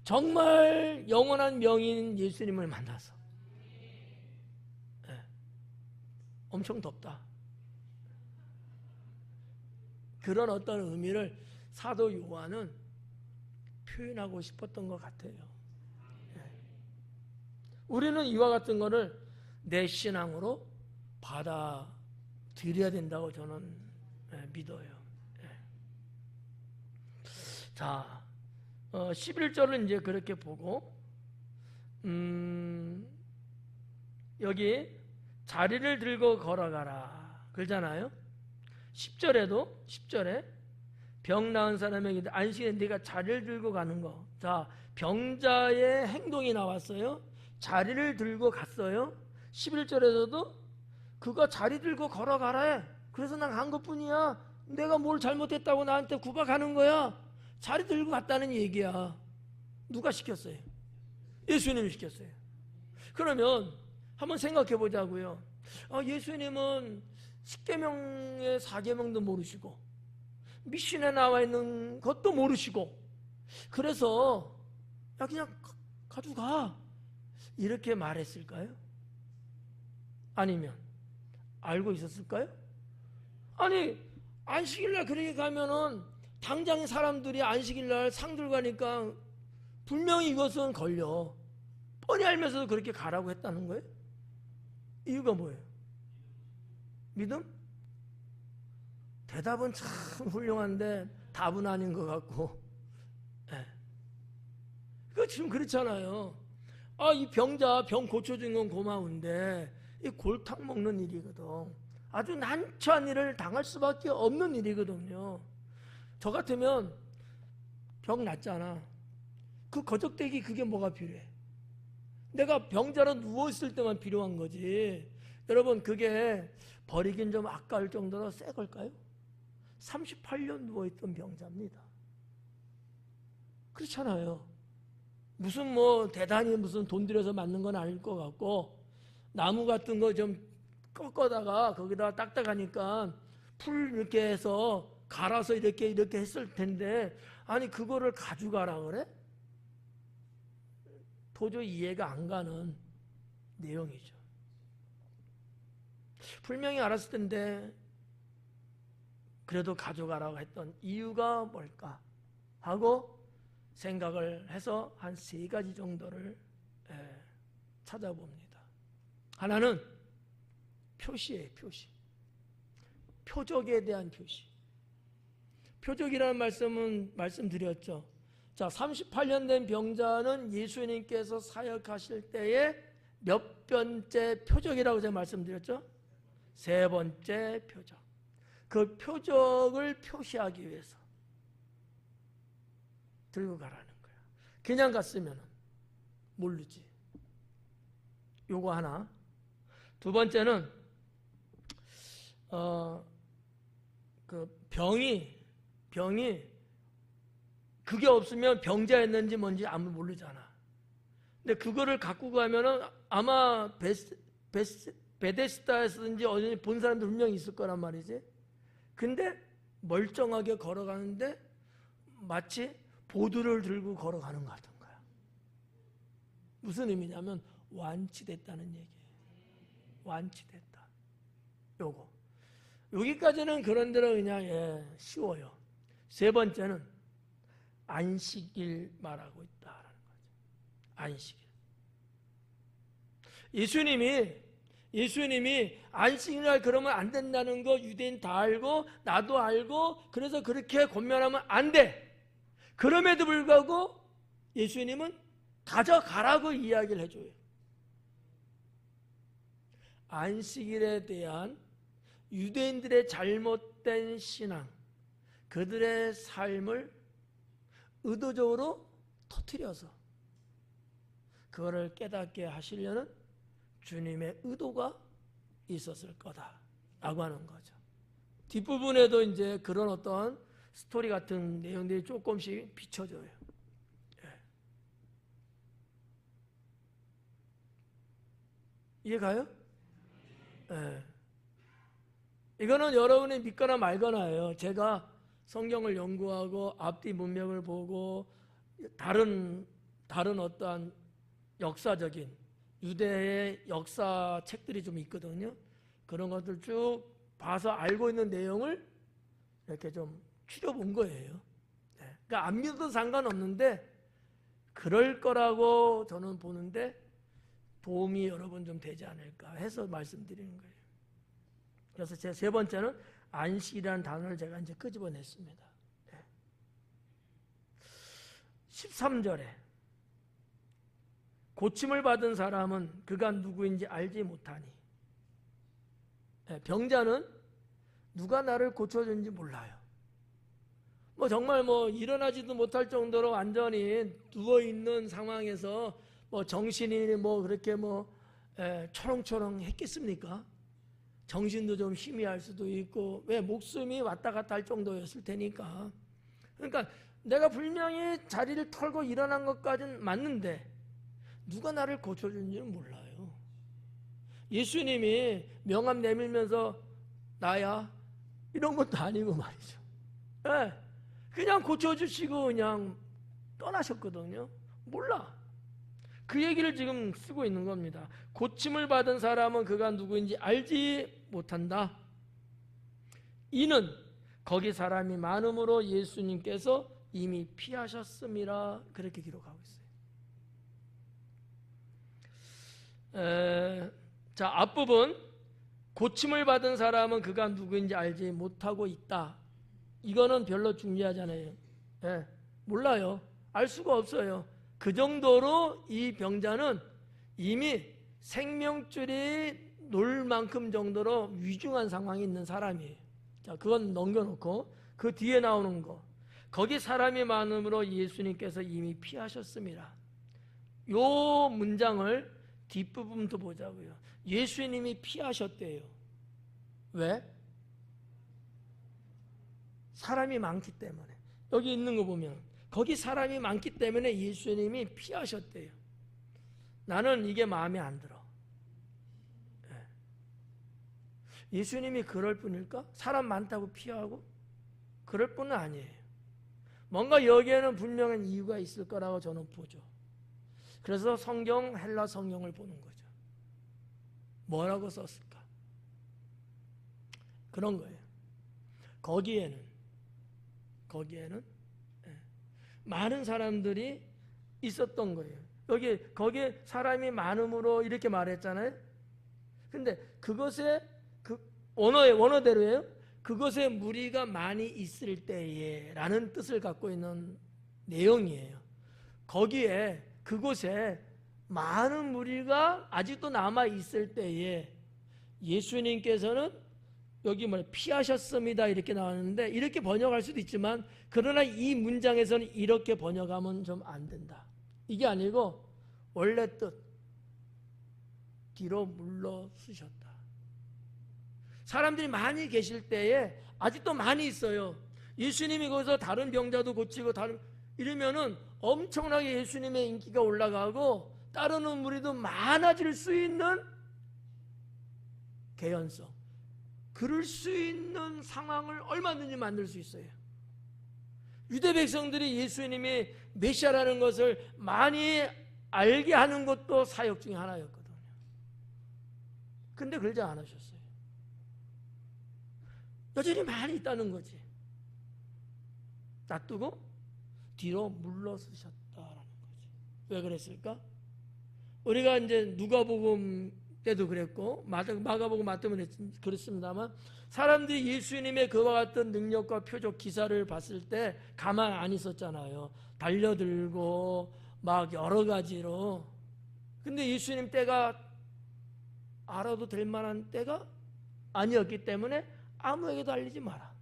정말 영원한 명의인 예수님을 만나서, 네. 엄청 덥다. 그런 어떤 의미를 사도 요한은 표현하고 싶었던 것 같아요. 우리는 이와 같은 거를 내 신앙으로 받아들여야 된다고 저는 믿어요. 자, 11절을 이제 그렇게 보고, 여기 자리를 들고 걸어가라 그러잖아요. 10절에 병 나은 사람에게 안식일에 네가 자리를 들고 가는 거. 자, 병자의 행동이 나왔어요. 자리를 들고 갔어요. 11절에서도 그가 자리 들고 걸어가라 해. 그래서 난 간 것뿐이야. 내가 뭘 잘못했다고 나한테 구박하는 거야. 자리 들고 갔다는 얘기야. 누가 시켰어요? 예수님이 시켰어요. 그러면 한번 생각해 보자고요. 예수님은 10계명의 4계명도 모르시고 미신에 나와 있는 것도 모르시고, 그래서 야 그냥 가져가 이렇게 말했을까요? 아니면 알고 있었을까요? 아니, 안식일날 그렇게 가면은 당장 사람들이 안식일날 상들 가니까 분명히 이것은 걸려. 뻔히 알면서도 그렇게 가라고 했다는 거예요? 이유가 뭐예요? 믿음? 대답은 참 훌륭한데 답은 아닌 것 같고. 그 지금 그렇잖아요. 이 병자 병 고쳐준 건 고마운데 이 골탕 먹는 일이거든. 아주 난처한 일을 당할 수밖에 없는 일이거든요. 저 같으면 병 났잖아. 그 거적대기 그게 뭐가 필요해? 내가 병자로 누워있을 때만 필요한 거지. 여러분, 그게 버리긴 좀 아까울 정도로 새 걸까요? 38년 누워있던 병자입니다. 그렇잖아요. 무슨 대단히 무슨 돈 들여서 맞는 건 아닐 것 같고, 나무 같은 거 좀 꺾어다가 거기다가 딱딱하니까 풀 이렇게 해서 갈아서 이렇게 했을 텐데, 아니 그거를 가져가라 그래? 도저히 이해가 안 가는 내용이죠. 분명히 알았을 텐데 그래도 가져가라고 했던 이유가 뭘까 하고 생각을 해서 한 3가지 정도를 찾아봅니다. 하나는 표시예요. 표시. 표적에 대한 표시. 표적이라는 말씀은 말씀드렸죠. 자, 38년 된 병자는 예수님께서 사역하실 때에 몇 번째 표적이라고 제가 말씀드렸죠? 3번째 표적. 그 표적을 표시하기 위해서 들고 가라는 거야. 그냥 갔으면 모르지. 요거 하나. 2번째는 그 병이 그게 없으면 병자였는지 뭔지 아무 모르잖아. 근데 그거를 갖고 가면은 아마 베데스다에서든지 어디 본 사람들 분명히 있을 거란 말이지. 근데 멀쩡하게 걸어가는데 마치 보드를 들고 걸어가는 것 같은 거야. 무슨 의미냐면 완치됐다는 얘기예요. 완치됐다. 요거. 여기까지는 그런대로 그냥 쉬워요. 세 번째는 안식일 말하고 있다라는 거죠. 안식일. 예수님이 안식일날 그러면 안 된다는 거 유대인 다 알고 나도 알고 그래서 그렇게 권면하면 안 돼. 그럼에도 불구하고 예수님은 가져가라고 이야기를 해줘요. 안식일에 대한 유대인들의 잘못된 신앙, 그들의 삶을 의도적으로 터뜨려서 그거를 깨닫게 하시려는 주님의 의도가 있었을 거다라고 하는 거죠. 뒷부분에도 이제 그런 어떤 스토리 같은 내용들이 조금씩 비춰져요. 이해가요? 이거는 여러분이 믿거나 말거나예요. 제가 성경을 연구하고 앞뒤 문맥을 보고 다른 어떠한 역사적인 유대의 역사 책들이 좀 있거든요. 그런 것들 쭉 봐서 알고 있는 내용을 이렇게 좀 추려본 거예요. 그러니까 안 믿어도 상관없는데 그럴 거라고 저는 보는데 도움이 여러분 좀 되지 않을까 해서 말씀드리는 거예요. 그래서 제 세 번째는 안식이라는 단어를 제가 이제 끄집어냈습니다. 13절에 고침을 받은 사람은 그가 누구인지 알지 못하니, 병자는 누가 나를 고쳐준지 몰라요. 정말 일어나지도 못할 정도로 완전히 누워있는 상황에서 정신이 그렇게 초롱초롱 했겠습니까? 정신도 좀 희미할 수도 있고, 왜 목숨이 왔다 갔다 할 정도였을 테니까. 그러니까 내가 분명히 자리를 털고 일어난 것까지는 맞는데 누가 나를 고쳐준지는 몰라요. 예수님이 명함 내밀면서 나야 이런 것도 아니고 말이죠. 그냥 고쳐주시고 그냥 떠나셨거든요. 몰라. 그 얘기를 지금 쓰고 있는 겁니다. 고침을 받은 사람은 그가 누구인지 알지 못한다. 이는 거기 사람이 많음으로 예수님께서 이미 피하셨음이라 그렇게 기록하고 있어요. 자, 앞부분 고침을 받은 사람은 그가 누구인지 알지 못하고 있다. 이거는 별로 중요하잖아요. 몰라요. 알 수가 없어요. 그 정도로 이 병자는 이미 생명줄이 놀 만큼 정도로 위중한 상황이 있는 사람이에요. 자, 그건 넘겨놓고 그 뒤에 나오는 거. 거기 사람이 많음으로 예수님께서 이미 피하셨습니다. 요 문장을 뒷부분도 보자고요. 예수님이 피하셨대요. 왜? 사람이 많기 때문에. 여기 있는 거 보면 거기 사람이 많기 때문에 예수님이 피하셨대요. 나는 이게 마음에 안 들어. 예수님이 그럴 뿐일까? 사람 많다고 피하고? 그럴 뿐은 아니에요. 뭔가 여기에는 분명한 이유가 있을 거라고 저는 보죠. 그래서 헬라 성경을 보는 거죠. 뭐라고 썼을까? 그런 거예요. 거기에는 많은 사람들이 있었던 거예요. 거기에 사람이 많음으로 이렇게 말했잖아요. 근데 그것에 원어대로예요. 그것에 무리가 많이 있을 때에 라는 뜻을 갖고 있는 내용이에요. 그곳에 많은 무리가 아직도 남아 있을 때에 예수님께서는 여기 피하셨습니다 이렇게 나왔는데 이렇게 번역할 수도 있지만 그러나 이 문장에서는 이렇게 번역하면 좀 안 된다. 이게 아니고 원래 뜻 뒤로 물러서셨다. 사람들이 많이 계실 때에 아직도 많이 있어요. 예수님이 거기서 다른 병자도 고치고 이러면은 엄청나게 예수님의 인기가 올라가고 따르는 무리도 많아질 수 있는 개연성, 그럴 수 있는 상황을 얼마든지 만들 수 있어요. 유대 백성들이 예수님이 메시아라는 것을 많이 알게 하는 것도 사역 중에 하나였거든요. 근데 그러지 않으셨어요. 여전히 많이 있다는 거지. 놔두고 뒤로 물러서셨다라는 거지. 왜 그랬을까? 우리가 이제 누가복음 때도 그랬고 마가복음 마태복음 그랬습니다만, 사람들이 예수님의 그와 같은 능력과 표적 기사를 봤을 때 가만 안 있었잖아요. 달려들고 막 여러 가지로. 근데 예수님 때가 알아도 될 만한 때가 아니었기 때문에 아무에게도 알리지 마라.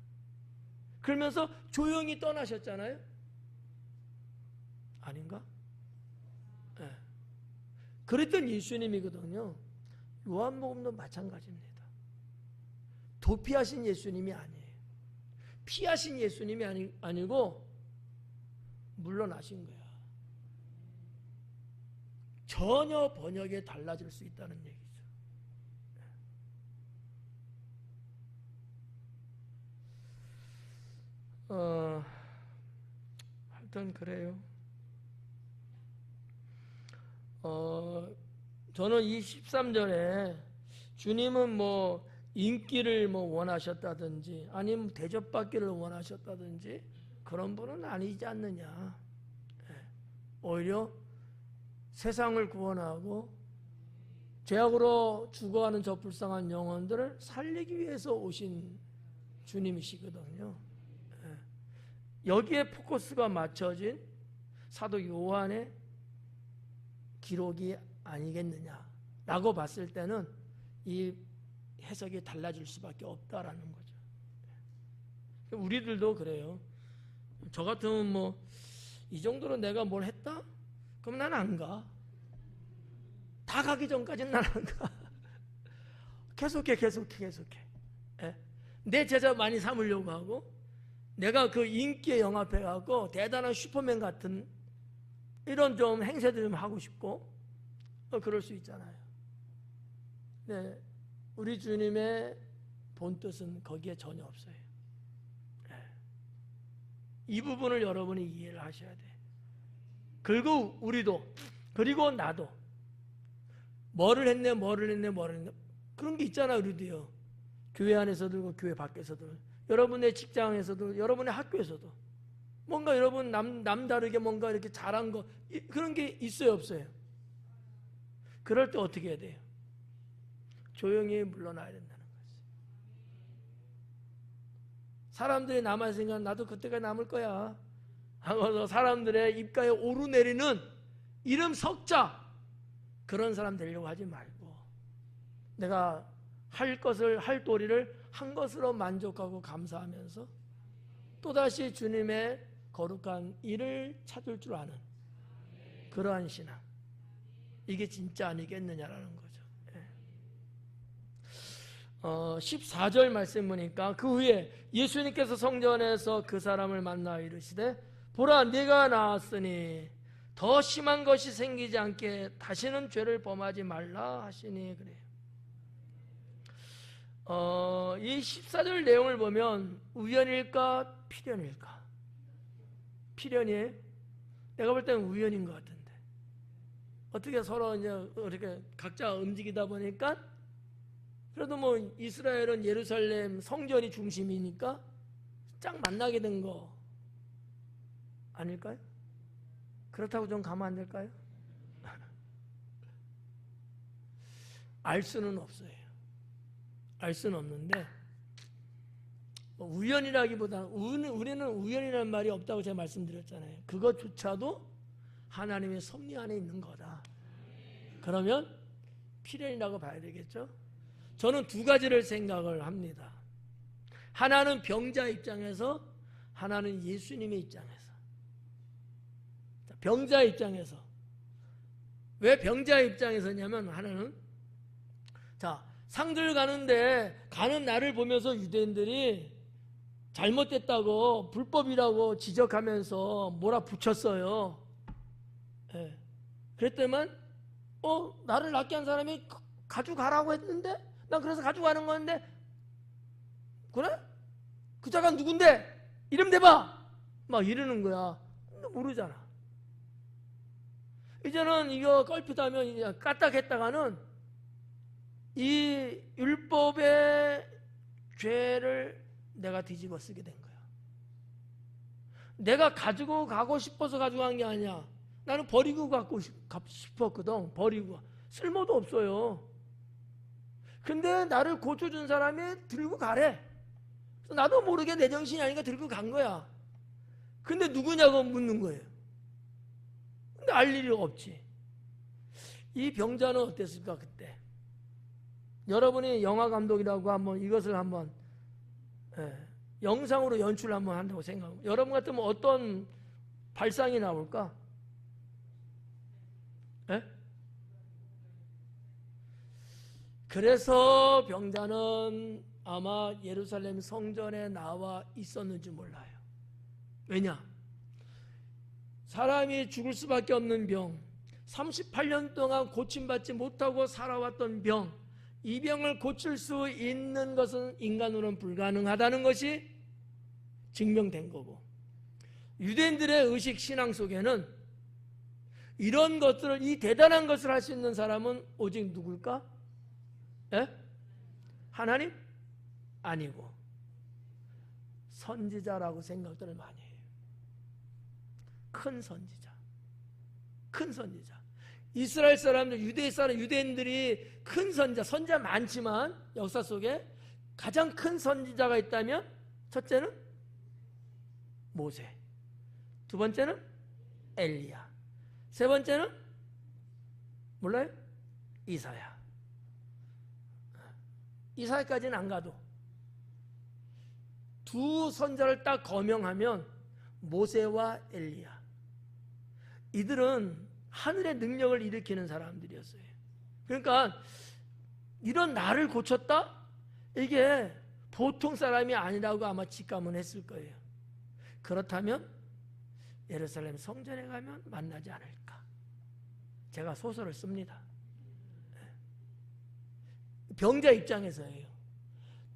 그러면서 조용히 떠나셨잖아요. 아닌가? 네. 그랬던 예수님이거든요. 요한복음도 마찬가지입니다. 도피하신 예수님이 아니에요. 피하신 예수님이 아니고 물러나신 거야. 전혀 번역에 달라질 수 있다는 얘기죠. 하여튼 그래요. 저는 이 13절에 주님은 뭐 인기를 뭐 원하셨다든지 아니면 대접받기를 원하셨다든지 그런 분은 아니지 않느냐. 오히려 세상을 구원하고 죄악으로 죽어가는 저 불쌍한 영혼들을 살리기 위해서 오신 주님이시거든요. 여기에 포커스가 맞춰진 사도 요한의 기록이 아니겠느냐라고 봤을 때는 이 해석이 달라질 수밖에 없다라는 거죠. 우리들도 그래요. 저 같으면 뭐 이 정도로 내가 뭘 했다? 그럼 난 안 가. 다 가기 전까지는 난 안 가. 계속해. 내 제자 많이 삼으려고 하고 내가 그 인기에 영합해갖고 대단한 슈퍼맨 같은 이런 좀 행세들 좀 하고 싶고 그럴 수 있잖아요. 네, 우리 주님의 본뜻은 거기에 전혀 없어요. 이 부분을 여러분이 이해를 하셔야 돼. 그리고 우리도, 그리고 나도 뭐를 했네 그런 게 있잖아요. 우리도요. 교회 안에서도 교회 밖에서도, 여러분의 직장에서도, 여러분의 학교에서도 뭔가 여러분 남다르게 뭔가 이렇게 잘한 거 그런 게 있어요, 없어요? 그럴 때 어떻게 해야 돼요? 조용히 물러나야 된다는 거지. 사람들이 남았으니까 나도 그때가 남을 거야 하면서 사람들의 입가에 오르내리는 이름 석자 그런 사람 되려고 하지 말고 내가 할 것을 할 도리를 한 것으로 만족하고 감사하면서 또다시 주님의 거룩한 일을 찾을 줄 아는 그러한 신앙, 이게 진짜 아니겠느냐라는 거죠. 14절 말씀 보니까 그 후에 예수님께서 성전에서 그 사람을 만나 이르시되 보라 네가 나았으니 더 심한 것이 생기지 않게 다시는 죄를 범하지 말라 하시니 그래요. 이 14절 내용을 보면 우연일까 필연일까? 필연이에요? 내가 볼 때는 우연인 것 같은데 어떻게 서로 이제 이렇게 각자 움직이다 보니까 그래도 뭐 이스라엘은 예루살렘 성전이 중심이니까 쫙 만나게 된 거 아닐까요? 그렇다고 좀 가면 안 될까요? 알 수는 없어요. 알 수는 없는데 우연이라기보다 우리는 우연이라는 말이 없다고 제가 말씀드렸잖아요. 그것조차도 하나님의 섭리 안에 있는 거다. 그러면 필연이라고 봐야 되겠죠? 저는 두 가지를 생각을 합니다. 하나는 병자 입장에서, 하나는 예수님의 입장에서. 병자 입장에서. 왜 병자 입장에서냐면 하나는 상들 가는데 가는 나를 보면서 유대인들이 잘못됐다고 불법이라고 지적하면서 몰아붙였어요. 네. 그랬더니만 나를 낫게 한 사람이 가져가라고 했는데 난 그래서 가져가는 건데 그래? 그 자가 누군데? 이름 대봐! 막 이러는 거야. 근데 모르잖아. 이제는 이거 껄핏하면 이제 까딱했다가는 이 율법의 죄를 내가 뒤집어 쓰게 된 거야. 내가 가지고 가고 싶어서 가지고 간 게 아니야. 나는 버리고 갖고 싶었거든. 버리고. 쓸모도 없어요. 근데 나를 고쳐준 사람이 들고 가래. 나도 모르게 내 정신이 아니니까 들고 간 거야. 근데 누구냐고 묻는 거예요. 근데 알 일이 없지. 이 병자는 어땠을까 그때? 여러분이 영화 감독이라고 한번 이것을 한번 영상으로 연출을 한번 한다고 생각하고 여러분 같으면 어떤 발상이 나올까? 예? 그래서 병자는 아마 예루살렘 성전에 나와 있었는지 몰라요. 왜냐? 사람이 죽을 수밖에 없는 병, 38년 동안 고침받지 못하고 살아왔던 병, 이 병을 고칠 수 있는 것은 인간으로는 불가능하다는 것이 증명된 거고, 유대인들의 의식 신앙 속에는 이런 것들을, 이 대단한 것을 할 수 있는 사람은 오직 누굴까? 예? 하나님? 아니고 선지자라고 생각들을 많이 해요. 큰 선지자, 큰 선지자. 이스라엘 사람들, 유대인들이 큰 선지자 많지만 역사 속에 가장 큰 선지자가 있다면 첫째는 모세, 두 번째는 엘리야, 세 번째는 몰라요? 이사야. 이사야까지는 안 가도 두 선자를 딱 거명하면 모세와 엘리야, 이들은 하늘의 능력을 일으키는 사람들이었어요. 그러니까 이런 나를 고쳤다? 이게 보통 사람이 아니라고 아마 직감은 했을 거예요. 그렇다면 예루살렘 성전에 가면 만나지 않을까? 제가 소설을 씁니다. 병자 입장에서예요.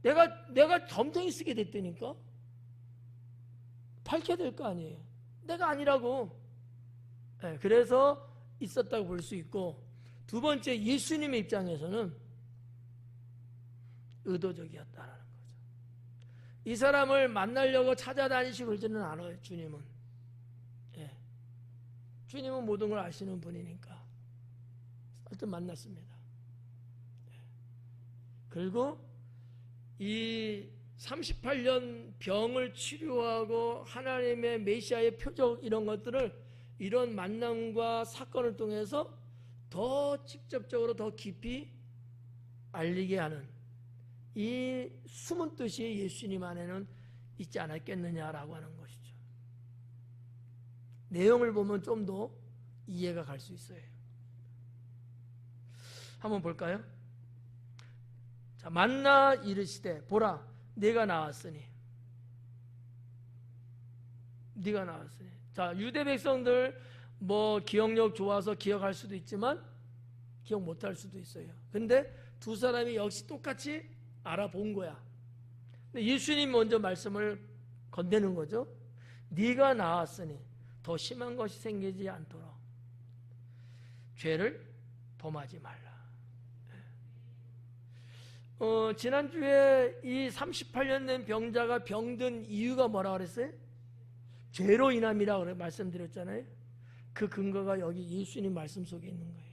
내가 점쟁이 쓰게 됐다니까? 밝혀야 될 거 아니에요. 내가 아니라고. 그래서 있었다고 볼 수 있고, 두 번째 예수님의 입장에서는 의도적이었다라는 거죠. 이 사람을 만나려고 찾아다니시고 그러지는 않아요. 주님은 주님은 모든 걸 아시는 분이니까 하여튼 만났습니다. 그리고 이 38년 병을 치료하고 하나님의 메시아의 표적 이런 것들을, 이런 만남과 사건을 통해서 더 직접적으로 더 깊이 알리게 하는 이 숨은 뜻이 예수님 안에는 있지 않았겠느냐라고 하는 것이죠. 내용을 보면 좀 더 이해가 갈 수 있어요. 한번 볼까요? 자, 만나 이르시되 보라 네가 나왔으니. 네가 나왔으니. 자, 유대 백성들 뭐 기억력 좋아서 기억할 수도 있지만 기억 못할 수도 있어요. 근데 두 사람이 역시 똑같이 알아본 거야. 근데 예수님 먼저 말씀을 건네는 거죠. 네가 나왔으니 더 심한 것이 생기지 않도록 죄를 범하지 말라. 지난주에 이 38년 된 병자가 병든 이유가 뭐라 그랬어요? 죄로 인함이라고 말씀드렸잖아요. 그 근거가 여기 예수님 말씀 속에 있는 거예요.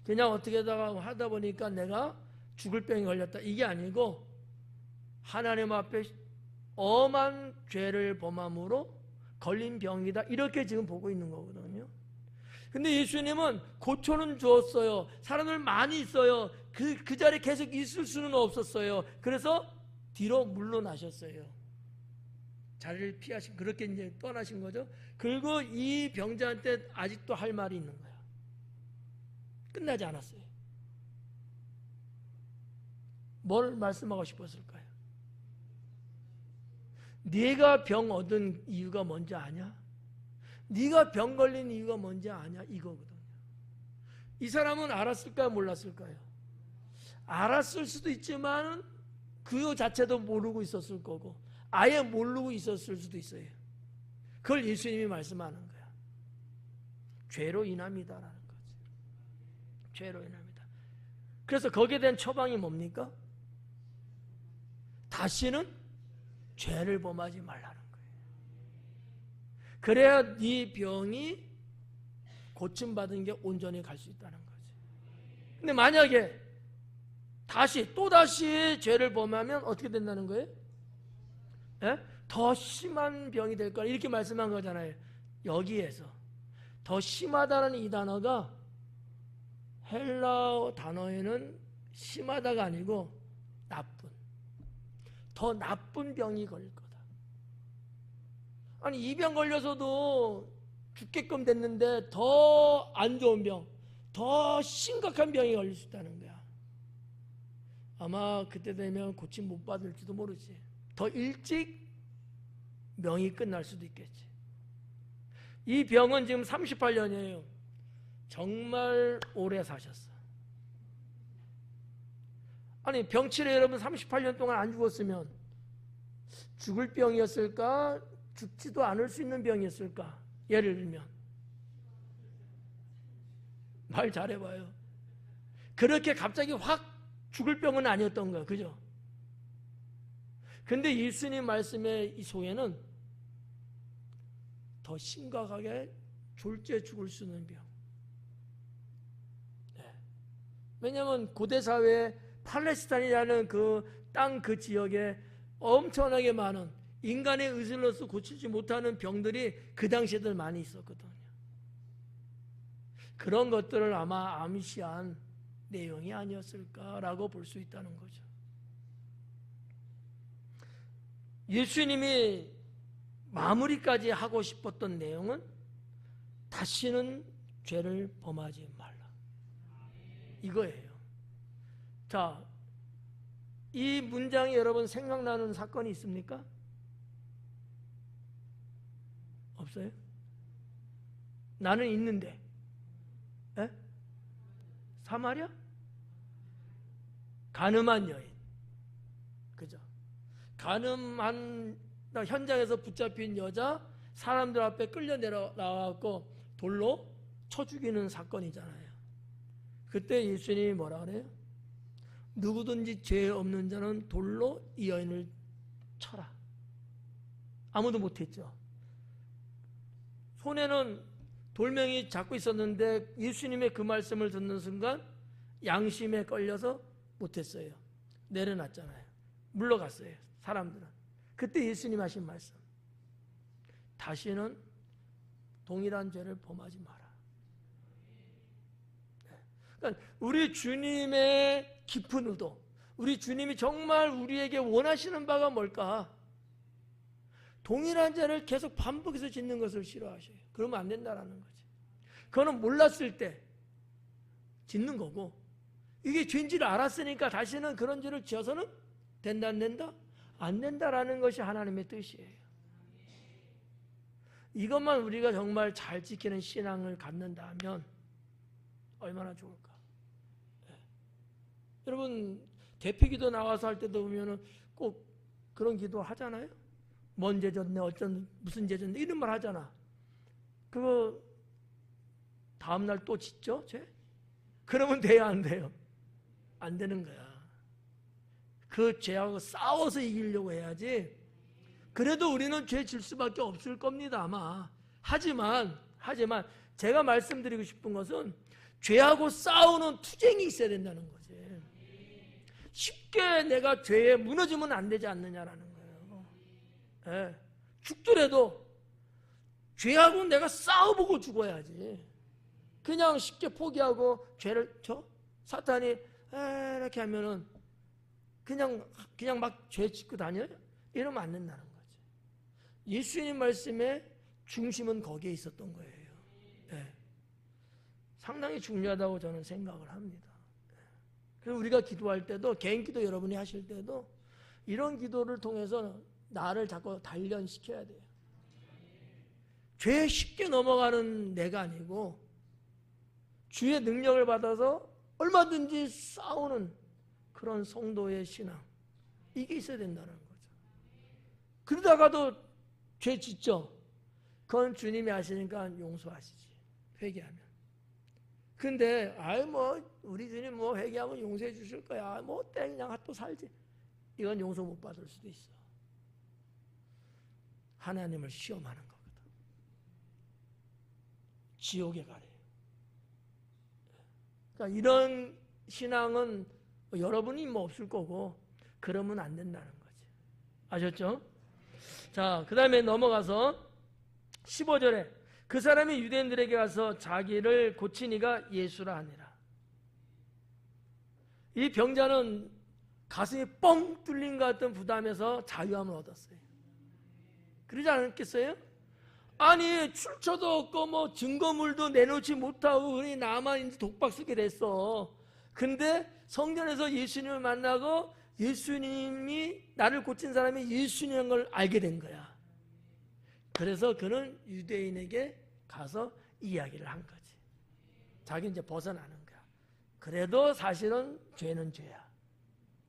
그냥 어떻게 하다 보니까 내가 죽을 병에 걸렸다, 이게 아니고 하나님 앞에 엄한 죄를 범함으로 걸린 병이다, 이렇게 지금 보고 있는 거거든요. 근데 예수님은 고초는 주었어요. 사람들 많이 있어요. 그 자리에 계속 있을 수는 없었어요. 그래서 뒤로 물러나셨어요. 자리를 피하신, 그렇게 이제 떠나신 거죠. 그리고 이 병자한테 아직도 할 말이 있는 거야. 끝나지 않았어요. 뭘 말씀하고 싶었을까요? 네가 병 얻은 이유가 뭔지 아냐? 네가 병 걸린 이유가 뭔지 아냐? 이거거든요. 이 사람은 알았을까요? 몰랐을까요? 알았을 수도 있지만 그 자체도 모르고 있었을 거고, 아예 모르고 있었을 수도 있어요. 그걸 예수님이 말씀하는 거야. 죄로 인함이다라는 거지. 죄로 인합니다. 그래서 거기에 대한 처방이 뭡니까? 다시는 죄를 범하지 말라는 거예요. 그래야 네 병이 고침받은 게 온전히 갈 수 있다는 거지. 근데 만약에 또다시 죄를 범하면 어떻게 된다는 거예요? 예? 더 심한 병이 될 거라 이렇게 말씀한 거잖아요. 여기에서 더 심하다는 이 단어가 헬라어 단어에는 심하다가 아니고 더 나쁜 병이 걸릴 거다. 아니 이 병 걸려서도 죽게끔 됐는데 더 안 좋은 병, 더 심각한 병이 걸릴 수 있다는 거야. 아마 그때 되면 고침 못 받을지도 모르지. 더 일찍 병이 끝날 수도 있겠지. 이 병은 지금 38년이에요. 정말 오래 사셨어. 아니 병치레 여러분 38년 동안 안 죽었으면 죽을 병이었을까? 죽지도 않을 수 있는 병이었을까? 예를 들면 말 잘해봐요. 그렇게 갑자기 확 죽을 병은 아니었던 거야. 그죠? 근데 예수님 말씀의 이 속에는 더 심각하게 졸지에 죽을 수 있는 병. 네. 왜냐하면 고대 사회에 팔레스타인이라는 그 땅 그 지역에 엄청나게 많은 인간의 의술로서 고치지 못하는 병들이 그 당시에들 많이 있었거든요. 그런 것들을 아마 암시한 내용이 아니었을까라고 볼 수 있다는 거죠. 예수님이 마무리까지 하고 싶었던 내용은 다시는 죄를 범하지 말라. 이거예요. 자, 이 문장이 여러분 생각나는 사건이 있습니까? 없어요? 나는 있는데. 에? 사마리아? 가늠한 여인. 그죠? 가늠한 현장에서 붙잡힌 여자 사람들 앞에 끌려 나와갖고 돌로 쳐 죽이는 사건이잖아요. 그때 예수님이 뭐라 그래요? 누구든지 죄 없는 자는 돌로 이 여인을 쳐라. 아무도 못했죠. 손에는 돌멩이 잡고 있었는데 예수님의 그 말씀을 듣는 순간 양심에 걸려서 못했어요. 내려놨잖아요. 물러갔어요. 사람들은. 그때 예수님 하신 말씀. 다시는 동일한 죄를 범하지 마라. 그러니까 우리 주님의 깊은 의도, 우리 주님이 정말 우리에게 원하시는 바가 뭘까? 동일한 죄를 계속 반복해서 짓는 것을 싫어하셔요. 그러면 안 된다라는 거지. 그거는 몰랐을 때 짓는 거고, 이게 죄인지를 알았으니까 다시는 그런 죄를 지어서는 된다 안 된다? 안 된다라는 것이 하나님의 뜻이에요. 이것만 우리가 정말 잘 지키는 신앙을 갖는다면 얼마나 좋을까? 네. 여러분 대피기도 나와서 할 때도 보면은 꼭 그런 기도 하잖아요. 뭔 죄 졌네, 무슨 죄 졌네 이런 말 하잖아. 그거 다음날 또 짓죠? 죄? 그러면 돼야 안 돼요? 안 되는 거야. 그 죄하고 싸워서 이기려고 해야지. 그래도 우리는 죄 질 수밖에 없을 겁니다 아마. 하지만 제가 말씀드리고 싶은 것은 죄하고 싸우는 투쟁이 있어야 된다는 거지. 쉽게 내가 죄에 무너지면 안 되지 않느냐라는 거예요. 네. 죽더라도 죄하고 내가 싸워보고 죽어야지. 그냥 쉽게 포기하고 죄를 사탄이 이렇게 하면은 그냥 막 죄 짓고 다녀요? 이러면 안 된다는 거지. 예수님 말씀의 중심은 거기에 있었던 거예요. 네. 상당히 중요하다고 저는 생각을 합니다. 그래서 우리가 기도할 때도, 개인 기도 여러분이 하실 때도 이런 기도를 통해서 나를 자꾸 단련시켜야 돼요. 죄에 쉽게 넘어가는 내가 아니고 주의 능력을 받아서 얼마든지 싸우는 그런 성도의 신앙, 이게 있어야 된다는 거죠. 그러다가도 죄 짓죠. 그건 주님이 아시니까 용서하시지. 회개하면. 근데 아이 뭐 우리 주님 뭐 회개하면 용서해 주실 거야. 뭐 어때 그냥 또 살지. 이건 용서 못 받을 수도 있어. 하나님을 시험하는 거거든. 지옥에 가래요. 그러니까 이런 신앙은 여러분이 뭐 없을 거고 그러면 안 된다는 거지. 아셨죠? 자, 그 다음에 넘어가서 15절에 그 사람이 유대인들에게 가서 자기를 고친 이가 예수라 하니라. 이 병자는 가슴이 뻥 뚫린 것 같은 부담에서 자유함을 얻었어요. 그러지 않았겠어요? 아니 출처도 없고 뭐 증거물도 내놓지 못하고 그러니 나만 이제 독박 쓰게 됐어. 근데 성전에서 예수님을 만나고 예수님이 나를 고친 사람이 예수님인 걸 알게 된 거야. 그래서 그는 유대인에게 가서 이야기를 한 거지. 자기 이제 벗어나는 거야. 그래도 사실은 죄는 죄야.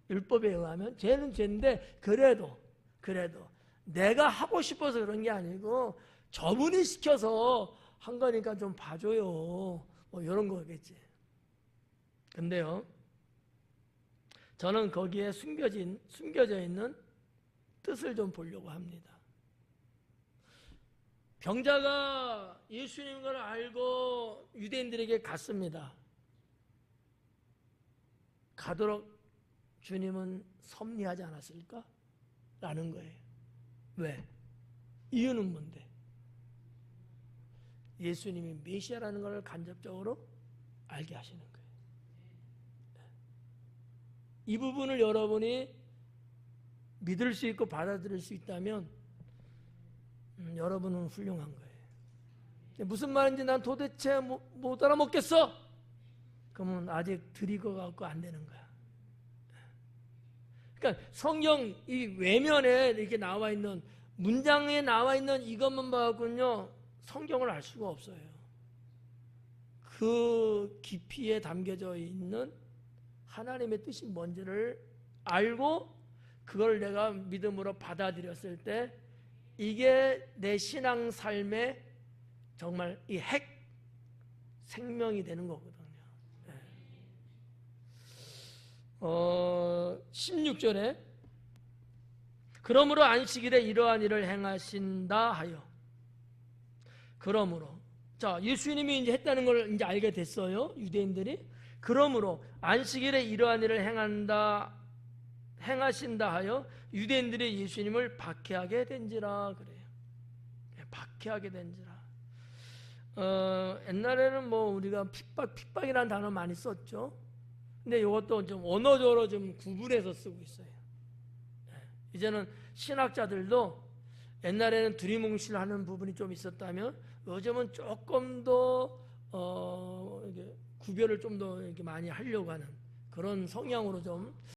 율법에 의하면 죄는 죄인데 그래도 내가 하고 싶어서 그런 게 아니고 저분이 시켜서 한 거니까 좀 봐줘요. 뭐 이런 거겠지. 근데요, 저는 거기에 숨겨져 있는 뜻을 좀 보려고 합니다. 병자가 예수님인 걸 알고 유대인들에게 갔습니다. 가도록 주님은 섭리하지 않았을까? 라는 거예요. 왜? 이유는 뭔데? 예수님이 메시아라는 걸 간접적으로 알게 하시는 거예요. 이 부분을 여러분이 믿을 수 있고 받아들일 수 있다면 여러분은 훌륭한 거예요. 무슨 말인지 난 도대체 못 알아먹겠어. 그러면 아직 드리고 갖고 안 되는 거야. 그러니까 성경 이 외면에 이렇게 나와 있는 문장에 나와 있는 이것만 봐갖고는요 성경을 알 수가 없어요. 그 깊이에 담겨져 있는 하나님의 뜻이 뭔지를 알고 그걸 내가 믿음으로 받아들였을 때 이게 내 신앙 삶의 정말 이 핵 생명이 되는 거거든요. 16절에 그러므로 안식일에 이러한 일을 행하신다 하여. 그러므로 자 예수님이 이제 했다는 걸 이제 알게 됐어요. 유대인들이. 그러므로 안식일에 이러한 일을 행하신다 하여 유대인들이 예수님을 박해하게 된지라 그래요. 박해하게 된지라. 옛날에는 뭐 우리가 핍박이라는 단어 많이 썼죠. 근데 이것도 좀 언어적으로 좀 구분해서 쓰고 있어요. 이제는 신학자들도 옛날에는 두리뭉실하는 부분이 좀 있었다면 요즘은 조금 더 이게 구별을 좀 더 이렇게 많이 하려고 하는 그런 성향으로 좀